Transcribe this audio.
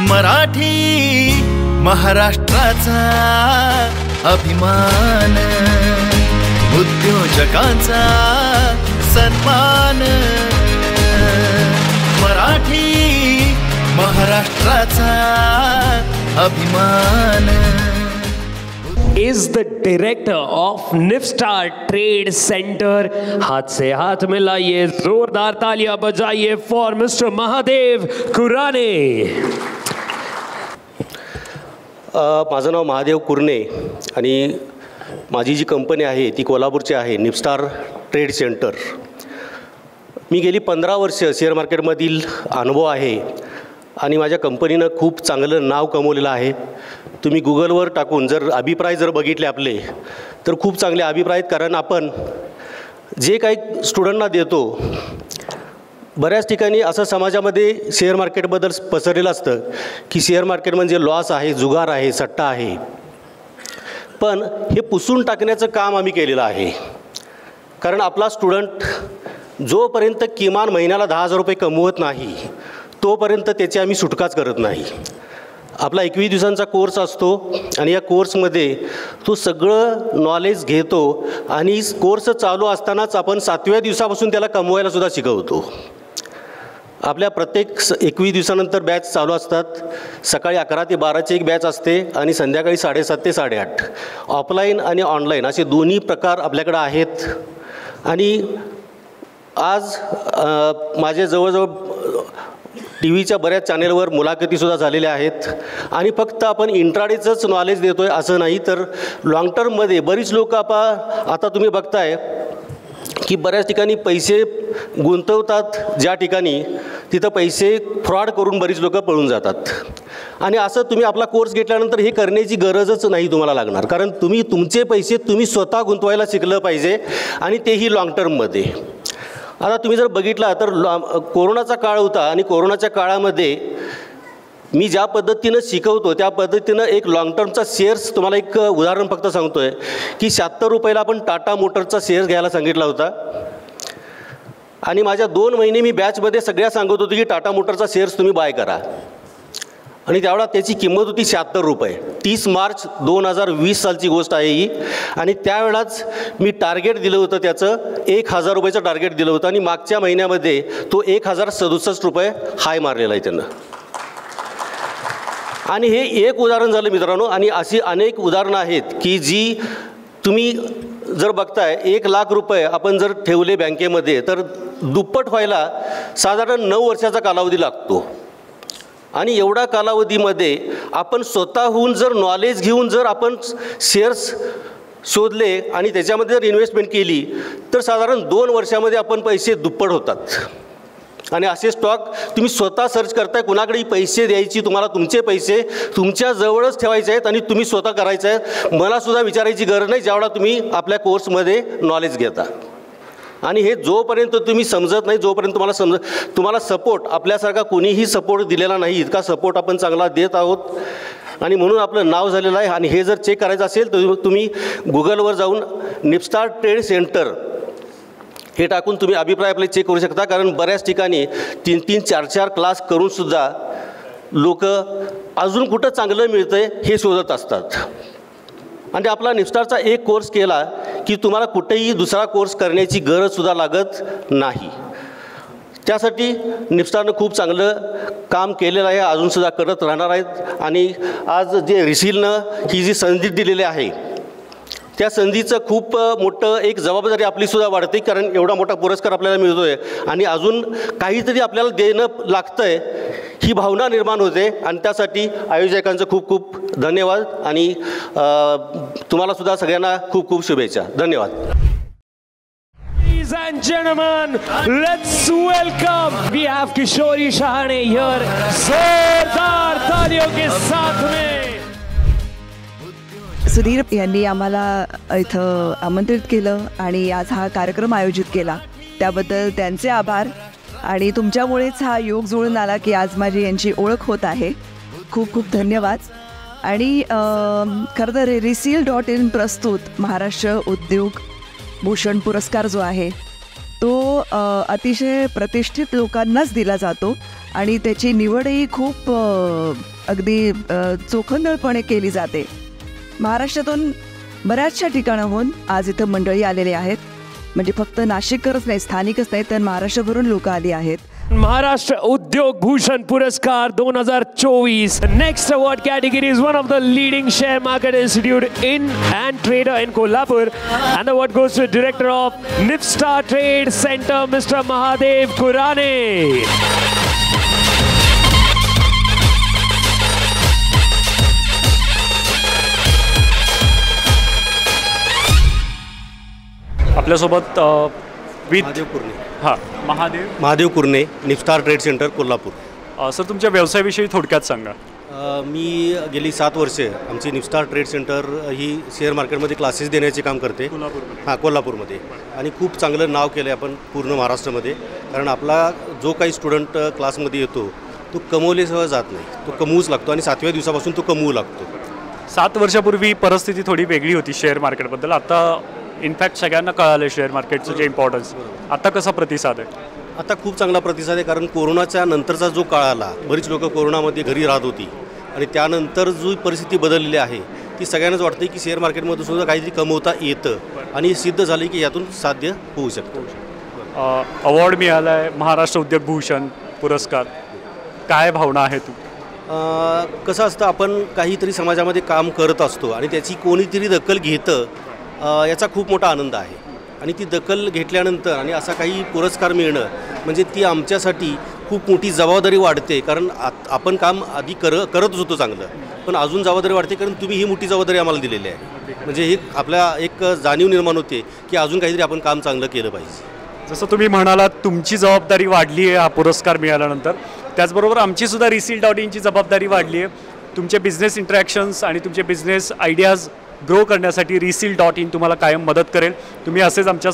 मराठी महाराष्ट्राचा अभिमान, उद्योजकांचा सन्मान। मराठी महाराष्ट्राचा अभिमान। is the director of Nifstar Trade Center। हाथ से हाथ मिलाइए, जोरदार तालियां बजाइए फॉर मिस्टर महादेव कुराने। माझं नाव महादेव कुरणे आणि माझी जी कंपनी आहे ती कोल्हापूरची आहे, निफ्स्टार ट्रेड सेंटर। मी गेली 15 वर्ष शेअर मार्केटमधील अनुभव आहे आणि माझ्या कंपनीनं खूप चांगलं नाव कमवलेलं आहे। तुम्ही गुगलवर टाकून जर अभिप्राय जर बघितले आपले तर खूप चांगले अभिप्राय आहेत, कारण आपण जे काही स्टुडंटना देतो, बऱ्याच ठिकाणी असं समाजामध्ये शेअर मार्केटबद्दल पसरलेलं असतं की शेअर मार्केट म्हणजे लॉस आहे, जुगार आहे, सट्टा आहे। पण हे पुसून टाकण्याचं काम आम्ही केलेलं आहे, कारण आपला स्टुडंट जोपर्यंत किमान महिन्याला 10,000 रुपये कमवत नाही तोपर्यंत त्याची आम्ही सुटकाच करत नाही। आपला 21 दिवसांचा कोर्स असतो आणि या कोर्समध्ये तो सगळं नॉलेज घेतो आणि कोर्स चालू असतानाच आपण 7व्या दिवसापासून त्याला कमवायलासुद्धा शिकवतो। आपल्या प्रत्येक 21 दिवसानंतर बॅच चालू असतात। सकाळी 11 ते 12ची एक बॅच असते आणि संध्याकाळी 7:30 ते 8:30 ऑफलाईन आणि ऑनलाईन असे दोन्ही प्रकार आपल्याकडे आहेत। आणि आज माझे जवळजवळ टी व्हीच्या बऱ्याच चॅनेलवर मुलाखतीसुद्धा झालेल्या आहेत आणि फक्त आपण इंट्राडेचंच नॉलेज देतो आहे असं नाही, तर लाँग टर्ममध्ये बरीच लोक आता तुम्ही बघताय की बऱ्याच ठिकाणी पैसे गुंतवतात, ज्या ठिकाणी तिथं पैसे फ्रॉड करून बरीच लोक पळून जातात। आणि असं तुम्ही आपला कोर्स घेतल्यानंतर हे करण्याची गरजच नाही तुम्हाला लागणार, कारण तुम्ही तुमचे पैसे तुम्ही स्वतः गुंतवायला शिकलं पाहिजे आणि तेही लाँग टर्ममध्ये। आता तुम्ही जर बघितला तर कोरोनाचा काळ होता आणि कोरोनाच्या काळामध्ये मी ज्या पद्धतीनं शिकवतो त्या पद्धतीनं एक लाँग टर्मचा शेअर्स, तुम्हाला एक उदाहरण फक्त सांगतो आहे की 76 रुपयाला आपण टाटा मोटरचा शेअर्स घ्यायला सांगितला होता आणि माझ्या 2 महिने मी बॅचमध्ये सगळ्या सांगत होतो की टाटा मोटरचा शेअर्स तुम्ही बाय करा आणि त्यावेळा त्याची किंमत होती 76 रुपये। 30 मार्च 2020 सालची गोष्ट आहे ही आणि त्यावेळाच मी टार्गेट दिलं होतं, त्याचं 1,000 रुपयाचं टार्गेट दिलं होतं आणि मागच्या महिन्यामध्ये तो 1,067 रुपये हाय मारलेला आहे त्यांना। आणि हे एक उदाहरण झालं मित्रांनो, आणि अशी अनेक उदाहरणं आहेत की जी तुम्ही जर बघताय 1,00,000 रुपये आपण जर ठेवले बँकेमध्ये तर दुप्पट व्हायला साधारण 9 वर्षाचा कालावधी लागतो। आणि एवढा कालावधीमध्ये आपण स्वतःहून जर नॉलेज घेऊन जर आपण शेअर्स शोधले आणि त्याच्यामध्ये जर इन्व्हेस्टमेंट केली तर साधारण 2 वर्षामध्ये आपण पैसे दुप्पट होतात। आणि असे स्टॉक तुम्ही स्वतः सर्च करताय, कुणाकडेही पैसे द्यायची, तुम्हाला तुमचे पैसे तुमच्याजवळच ठेवायचे आहेत आणि तुम्ही स्वतः करायचं आहे। मलासुद्धा विचारायची गरज नाही ज्यावेळा तुम्ही आपल्या कोर्समध्ये नॉलेज घेता। आणि हे जोपर्यंत तुम्ही समजत नाही, जोपर्यंत तुम्हाला सपोर्ट आपल्यासारखा कोणीही सपोर्ट दिलेला नाही, इतका सपोर्ट आपण चांगला देत आहोत आणि म्हणून आपलं नाव झालेलं आहे। आणि हे जर चेक करायचं असेल तर तुम्ही गुगलवर जाऊन निफ्स्टार ट्रेड सेंटर हे टाकून तुम्ही अभिप्राय आपले चेक करू शकता, कारण बऱ्याच ठिकाणी 3-3, 4-4 क्लास करूनसुद्धा लोक अजून कुठं चांगलं मिळतं आहे हे शोधत असतात। आणि आपला निफ्स्टारचा एक कोर्स केला की तुम्हाला कुठेही दुसरा कोर्स करण्याची गरजसुद्धा लागत नाही। त्यासाठी निफ्स्टारनं खूप चांगलं काम केलेलं आहे, अजूनसुद्धा करत राहणार आहेत। आणि आज जे रिसीलनं ही जी संधी दिलेली आहे त्या संधीचं खूप मोठं एक जबाबदारी आपलीसुद्धा वाढते, कारण एवढा मोठा पुरस्कार आपल्याला मिळतो आहे आणि अजून काहीतरी आपल्याला देणं लागतं आहे ही भावना निर्माण होते। आणि त्यासाठी आयोजकांचं खूप खूप धन्यवाद आणि तुम्हालासुद्धा सगळ्यांना खूप खूप शुभेच्छा। धन्यवाद। Ladies and gentlemen, let's welcome, we have Kishori Shahane here, जोरदार तालियों के साथ में। सुधीर यांनी आम्हाला इथं आमंत्रित केलं आणि आज हा कार्यक्रम आयोजित केला त्याबद्दल त्यांचे आभार। आणि तुमच्यामुळेच हा योग जुळून आला की आज माझी यांची ओळख होत आहे। खूप खूप धन्यवाद। आणि खरं तर रिसील.in प्रस्तुत महाराष्ट्र उद्योग भूषण पुरस्कार जो आहे तो अतिशय प्रतिष्ठित लोकांनाच दिला जातो आणि त्याची निवडही खूप अगदी चोखंदळपणे केली जाते. महाराष्ट्रातून बऱ्याचशा ठिकाणाहून आज इथं मंडळी आलेले आहेत. म्हणजे फक्त नाशिककरच नाही, स्थानिकच नाही, तर महाराष्ट्रभरून लोक आली आहेत. महाराष्ट्र उद्योग भूषण पुरस्कार 2024. Next award category is one of the leading share market institute in and trader in Kolhapur, and the award goes to director of Nifstar Trade Center, Mr. Mahadev Kurane. आपल्यासोबत महादेव कुरणे. हां महादेव कुरणे, निफ्स्टार ट्रेड सेंटर कोल्हापूर. सर तुमच्या व्यवसायाविषयी थोडक्यात सांगा. मी गेली 7 वर्षे आमची निफ्स्टार trade centre ही share मार्केटमध्ये classes देण्याचे काम करते. कोल्हापूरमध्ये. आणि खूप चांगलं नाव केलं आहे आपण पूर्ण महाराष्ट्रामध्ये. कारण आपला जो काही स्टुडंट क्लासमध्ये येतो तो कमवल्याशिवाय जात नाही, तो कमवूच लागतो आणि 7व्या दिवसापासून तो कमवू लागतो. 7 वर्षापूर्वी परिस्थिती थोडी वेगळी होती शेअर मार्केटबद्दल. आता इनफॅक्ट सगळ्यांना कळालं शेअर मार्केटचं जे इम्पॉर्टन्स. आता कसा प्रतिसाद आहे? आता खूप चांगला प्रतिसाद आहे. कारण कोरोनाच्या नंतरचा जो काळ आला, बरीच लोकं कोरोनामध्ये घरी राहत होती आणि त्यानंतर जो परिस्थिती बदललेली आहे ती सगळ्यांनाच वाटते की शेअर मार्केटमधून सुद्धा काहीतरी कमवता येतं आणि सिद्ध झालं की यातून साध्य होऊ शकतं. अवॉर्ड मिळाला आहे महाराष्ट्र उद्योग भूषण पुरस्कार. काय भावना आहे तू? कसं असतं, आपण काहीतरी समाजामध्ये काम करत असतो आणि त्याची कोणीतरी दखल घेतं, याचा खूप मोठा आनंद आहे. आणि ती दखल घेतल्यानंतर आणि असा काही पुरस्कार मिळणं म्हणजे ती आमच्यासाठी खूप मोठी जबाबदारी वाढते. कारण आपण काम आधी करतच होतो चांगलं, पण अजून जबाबदारी वाढते कारण तुम्ही ही मोठी जबाबदारी आम्हाला दिलेली आहे. म्हणजे ही आपल्या एक जाणीव निर्माण होते की अजून काहीतरी आपण काम चांगलं केलं पाहिजे. जसं तुम्ही म्हणालात तुमची जबाबदारी वाढली आहे हा पुरस्कार मिळाल्यानंतर, त्याचबरोबर आमचीसुद्धा Reseal.inची जबाबदारी वाढली आहे. तुमचे बिझनेस इंटरॅक्शन्स आणि तुमचे बिझनेस आयडियाज ग्रो करण्यासाठी Reseal.in तुम्हाला कायम मदत करेल. तुम्ही असेच आमच्या